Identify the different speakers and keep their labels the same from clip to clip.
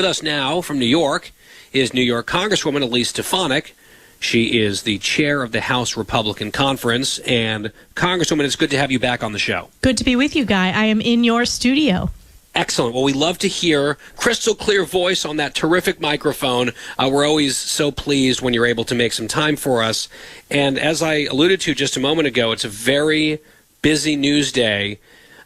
Speaker 1: With us now from New York is New York Congresswoman Elise. She is the chair of the House Republican Conference. And Congresswoman, it's good to have you back on the show.
Speaker 2: Good to be with you, Guy. I am in your studio.
Speaker 1: Excellent. Well, we love to hear crystal clear voice on that terrific microphone. We're always so pleased when you're able to make some time for us. And as I alluded to just a moment ago, it's a very busy news day.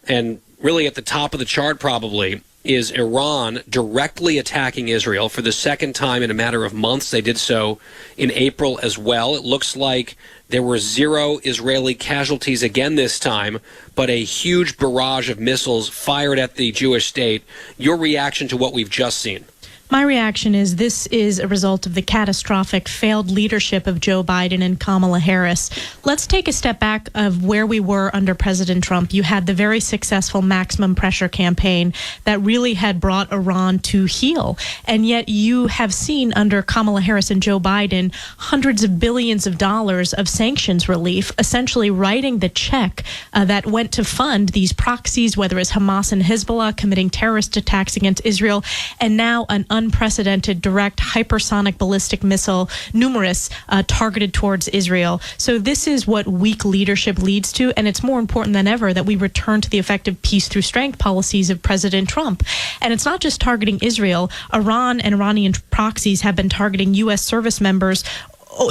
Speaker 1: And really at the top of the chart probably is Iran directly attacking Israel for the second time in a matter of months. They did so in April as well. It looks like there were 0 Israeli casualties again this time, but a huge barrage of missiles fired at the Jewish state. Your reaction to what we've just seen?
Speaker 2: My reaction is this is a result of the catastrophic failed leadership of Joe Biden and Kamala Harris. Let's take a step back of where we were under President Trump. You had the very successful maximum pressure campaign that really had brought Iran to heel. And yet you have seen under Kamala Harris and Joe Biden hundreds of billions of dollars of sanctions relief, essentially writing the check that went to fund these proxies, whether it's Hamas and Hezbollah committing terrorist attacks against Israel, and now an unprecedented direct hypersonic ballistic missile, numerous targeted towards Israel. So this is what weak leadership leads to, and it's more important than ever that we return to the effective peace through strength policies of President Trump. And it's not just targeting Israel. Iran and Iranian proxies have been targeting U.S. service members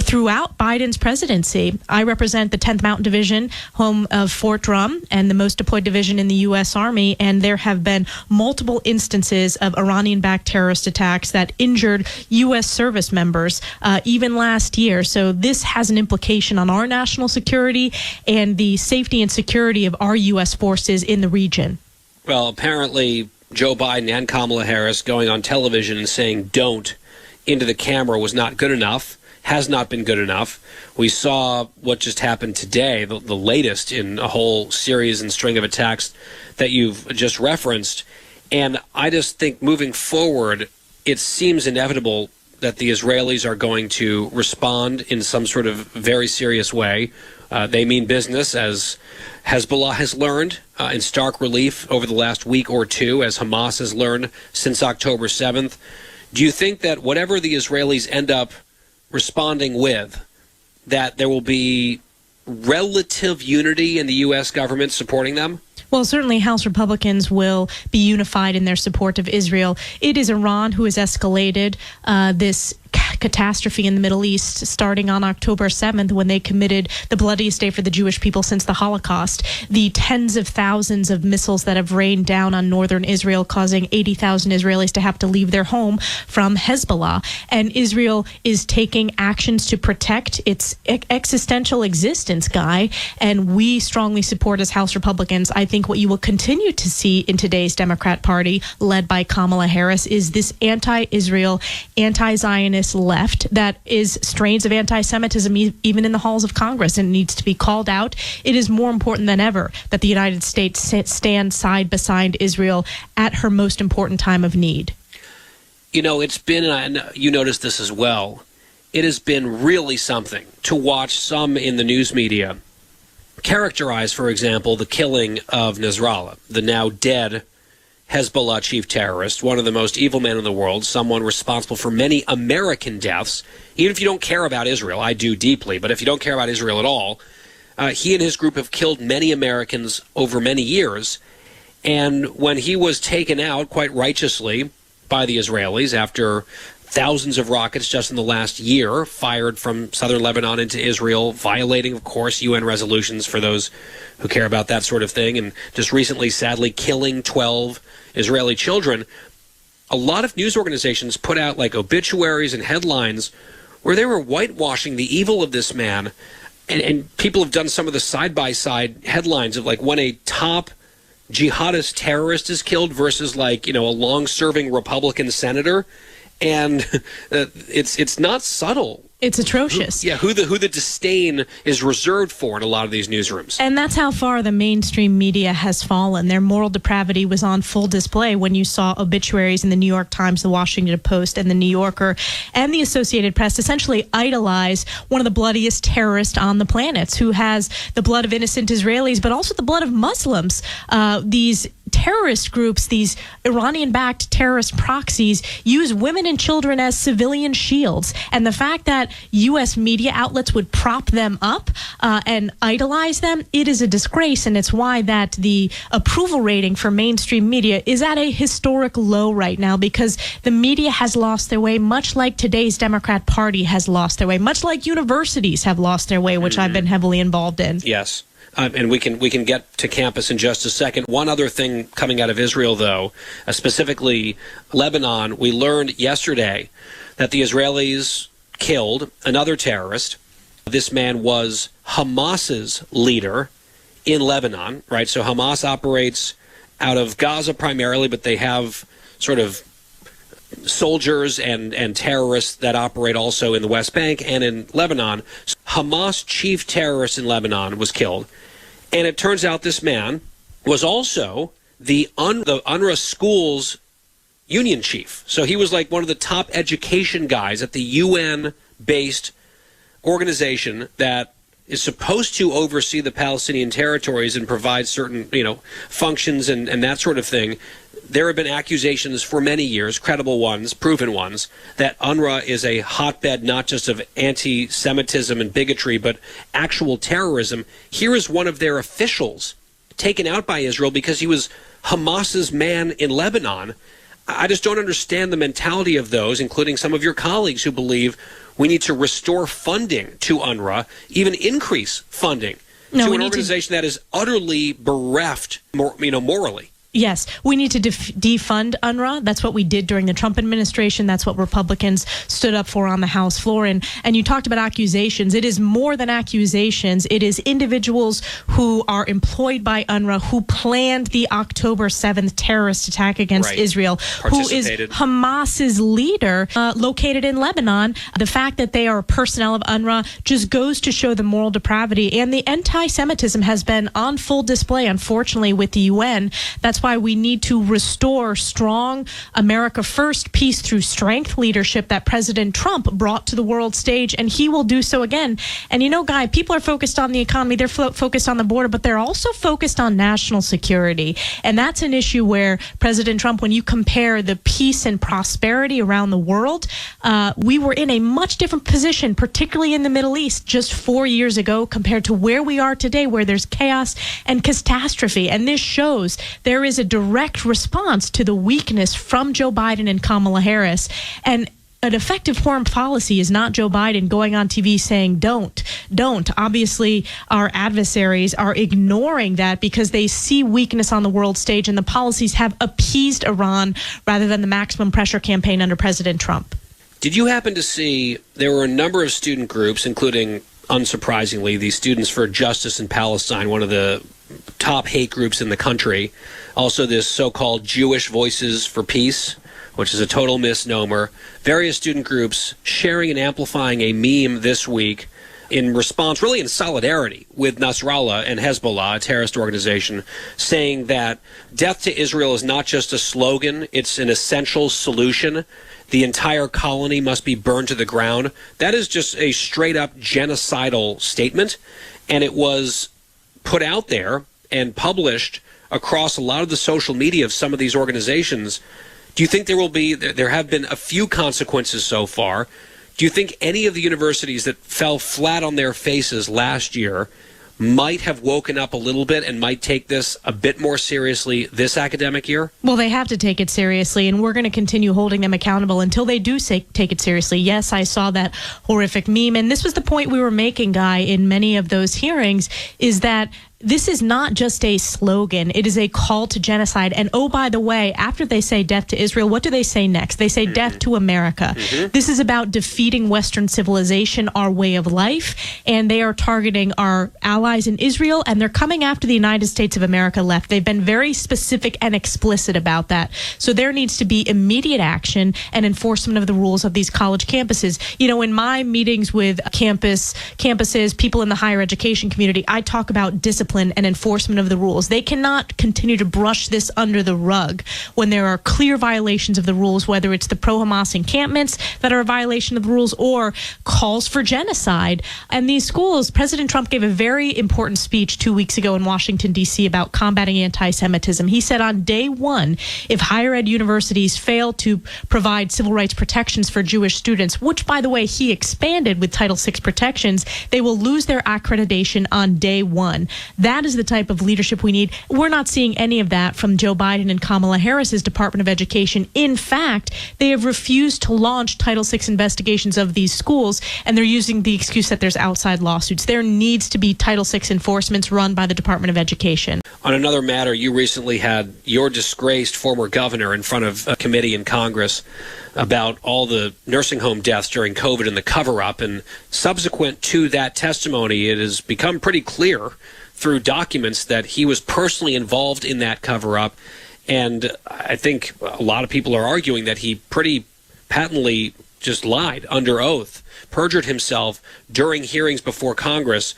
Speaker 2: throughout Biden's presidency. I represent the 10th Mountain Division, home of Fort Drum, and the most deployed division in the U.S. Army, and there have been multiple instances of Iranian-backed terrorist attacks that injured U.S. service members even last year. So this has an implication on our national security and the safety and security of our U.S. forces in the region.
Speaker 1: Well, apparently Joe Biden and Kamala Harris going on television and saying don't into the camera was not good enough. Has not been good enough. We saw what just happened today, the latest in a whole series and string of attacks that you've just referenced. And I just think moving forward, it seems inevitable that the Israelis are going to respond in some sort of very serious way. They mean business, as Hezbollah has learned in stark relief over the last week or two, as Hamas has learned since October 7th. Do you think that whatever the Israelis end up responding with, that there will be relative unity in the U.S. government supporting them?
Speaker 2: Well, certainly House Republicans will be unified in their support of Israel. It is Iran who has escalated this catastrophe in the Middle East starting on October 7th when they committed the bloodiest day for the Jewish people since the Holocaust. The tens of thousands of missiles that have rained down on northern Israel, causing 80,000 Israelis to have to leave their home from Hezbollah. And Israel is taking actions to protect its existential existence, Guy. And we strongly support, as House Republicans, I think what you will continue to see in today's Democrat Party, led by Kamala Harris, is this anti-Israel, anti-Zionist left that is strains of anti-Semitism even in the halls of Congress, and needs to be called out. It is more important than ever that the United States stand side by side Israel at her most important time of need.
Speaker 1: You know, it's been, and you noticed this as well, it has been really something to watch some in the news media characterize, for example, the killing of Nasrallah, the now dead Hezbollah chief terrorist, one of the most evil men in the world, someone responsible for many American deaths. Even if you don't care about Israel, I do deeply, but if you don't care about Israel at all, he and his group have killed many Americans over many years. And when he was taken out, quite righteously, by the Israelis after thousands of rockets just in the last year fired from southern Lebanon into Israel, violating, of course, UN resolutions for those who care about that sort of thing, and just recently, sadly, killing 12 Israeli children. A lot of news organizations put out like obituaries and headlines where they were whitewashing the evil of this man, and people have done some of the side-by-side headlines of like when a top jihadist terrorist is killed versus like, you know, a long-serving Republican senator. And it's not subtle.
Speaker 2: It's atrocious.
Speaker 1: Who the disdain is reserved for in a lot of these newsrooms.
Speaker 2: And that's how far the mainstream media has fallen. Their moral depravity was on full display when you saw obituaries in the New York Times, the Washington Post, and the New Yorker, and the Associated Press essentially idolize one of the bloodiest terrorists on the planet, who has the blood of innocent Israelis, but also the blood of Muslims. These terrorist groups, these Iranian-backed terrorist proxies, use women and children as civilian shields. And the fact that U.S. media outlets would prop them up and idolize them, it is a disgrace. And it's why that the approval rating for mainstream media is at a historic low right now, because the media has lost their way, much like today's Democrat Party has lost their way, much like universities have lost their way, which I've been heavily involved in.
Speaker 1: Yes. And we can get to campus in just a second. One other thing coming out of Israel, though, specifically Lebanon, we learned yesterday that the Israelis killed another terrorist. This man was Hamas's leader in Lebanon, right? So Hamas operates out of Gaza primarily, but they have sort of soldiers and terrorists that operate also in the West Bank and in Lebanon. So Hamas chief terrorist in Lebanon was killed. And it turns out this man was also the UNRWA schools union chief. So he was like one of the top education guys at the UN-based organization that is supposed to oversee the Palestinian territories and provide certain, functions and that sort of thing. There have been accusations for many years, credible ones, proven ones, that UNRWA is a hotbed not just of anti-Semitism and bigotry, but actual terrorism. Here is one of their officials taken out by Israel because he was Hamas's man in Lebanon. I just don't understand the mentality of those, including some of your colleagues who believe we need to restore funding to UNRWA, even increase funding to an organization that is utterly bereft, morally.
Speaker 2: Yes, we need to defund UNRWA. That's what we did during the Trump administration. That's what Republicans stood up for on the House floor. And you talked about accusations. It is more than accusations. It is individuals who are employed by UNRWA who planned the October 7th terrorist attack against Israel, who is Hamas's leader located in Lebanon. The fact that they are personnel of UNRWA just goes to show the moral depravity. And the anti-Semitism has been on full display, unfortunately, with the UN. That's why we need to restore strong America First, peace through strength leadership that President Trump brought to the world stage, and he will do so again. And Guy, people are focused on the economy, they're focused on the border, but they're also focused on national security. And that's an issue where President Trump, when you compare the peace and prosperity around the world, we were in a much different position, particularly in the Middle East, just 4 years ago compared to where we are today, where there's chaos and catastrophe. And this shows there is a direct response to the weakness from Joe Biden and Kamala Harris. And an effective foreign policy is not Joe Biden going on TV saying don't. Obviously, our adversaries are ignoring that because they see weakness on the world stage, and the policies have appeased Iran rather than the maximum pressure campaign under President Trump.
Speaker 1: Did you happen to see there were a number of student groups, including, unsurprisingly, the Students for Justice in Palestine, one of the top hate groups in the country. Also, this so-called Jewish Voices for Peace, which is a total misnomer. Various student groups sharing and amplifying a meme this week in response, really in solidarity with Nasrallah and Hezbollah, a terrorist organization, saying that death to Israel is not just a slogan, it's an essential solution. The entire colony must be burned to the ground. That is just a straight-up genocidal statement, and it was put out there and published across a lot of the social media of some of these organizations. Do you think there have been a few consequences so far? Do you think any of the universities that fell flat on their faces last year might have woken up a little bit and might take this a bit more seriously this academic year?
Speaker 2: Well, they have to take it seriously, and we're going to continue holding them accountable until they do take it seriously. Yes, I saw that horrific meme, and this was the point we were making, Guy, in many of those hearings, is that this is not just a slogan. It is a call to genocide. And oh, by the way, after they say death to Israel, what do they say next? They say death to America. This is about defeating Western civilization, our way of life. And they are targeting our allies in Israel, and they're coming after the United States of America left. They've been very specific and explicit about that. So there needs to be immediate action and enforcement of the rules of these college campuses. In my meetings with campuses, people in the higher education community, I talk about discipline discipline and enforcement of the rules. They cannot continue to brush this under the rug when there are clear violations of the rules, whether it's the pro-Hamas encampments that are a violation of the rules or calls for genocide. And these schools, President Trump gave a very important speech 2 weeks ago in Washington, D.C. about combating anti-Semitism. He said on day one, if higher ed universities fail to provide civil rights protections for Jewish students, which, by the way, he expanded with Title VI protections, they will lose their accreditation on day one. That is the type of leadership we need. We're not seeing any of that from Joe Biden and Kamala Harris's Department of Education. In fact, they have refused to launch Title VI investigations of these schools, and they're using the excuse that there's outside lawsuits. There needs to be Title VI enforcements run by the Department of Education.
Speaker 1: On another matter, you recently had your disgraced former governor in front of a committee in Congress about all the nursing home deaths during COVID and the cover-up. And subsequent to that testimony, it has become pretty clear through documents that he was personally involved in that cover-up. And I think a lot of people are arguing that he pretty patently just lied under oath, perjured himself during hearings before Congress.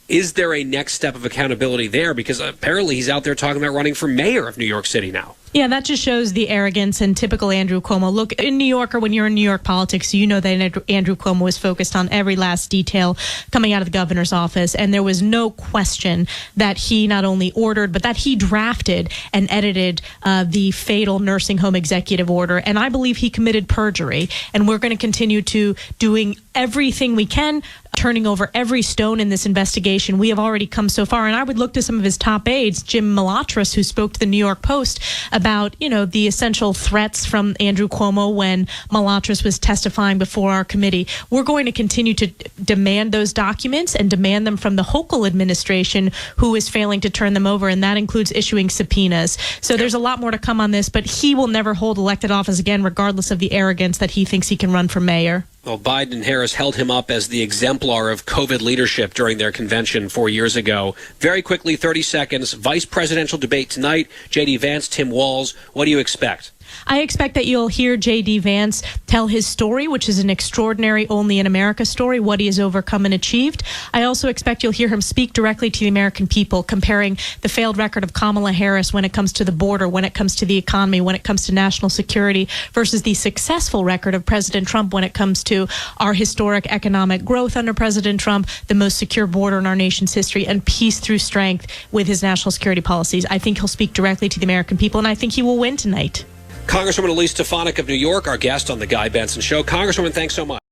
Speaker 1: Is there a next step of accountability there? Because apparently he's out there talking about running for mayor of New York City now.
Speaker 2: Yeah, that just shows the arrogance and typical Andrew Cuomo. Look, in New York, or when you're in New York politics, you know that Andrew Cuomo was focused on every last detail coming out of the governor's office. And there was no question that he not only ordered, but that he drafted and edited the fatal nursing home executive order. And I believe he committed perjury. And we're going to continue to doing everything we can, turning over every stone in this investigation. We have already come so far. And I would look to some of his top aides, Jim Malatras, who spoke to the New York Post about, the essential threats from Andrew Cuomo when Malatras was testifying before our committee. We're going to continue to demand those documents and demand them from the Hochul administration, who is failing to turn them over, and that includes issuing subpoenas. So there's a lot more to come on this, but he will never hold elected office again, regardless of the arrogance that he thinks he can run for mayor.
Speaker 1: Well, Biden and Harris held him up as the exemplar of COVID leadership during their convention 4 years ago. Very quickly, 30 seconds, vice presidential debate tonight. J.D. Vance, Tim Walz, what do you expect?
Speaker 2: I expect that you'll hear J.D. Vance tell his story, which is an extraordinary only in America story, what he has overcome and achieved. I also expect you'll hear him speak directly to the American people, comparing the failed record of Kamala Harris when it comes to the border, when it comes to the economy, when it comes to national security, versus the successful record of President Trump when it comes to our historic economic growth under President Trump, the most secure border in our nation's history, and peace through strength with his national security policies. I think he'll speak directly to the American people, and I think he will win tonight.
Speaker 1: Congresswoman Elise of New York, our guest on the Guy Benson Show. Congresswoman, thanks so much.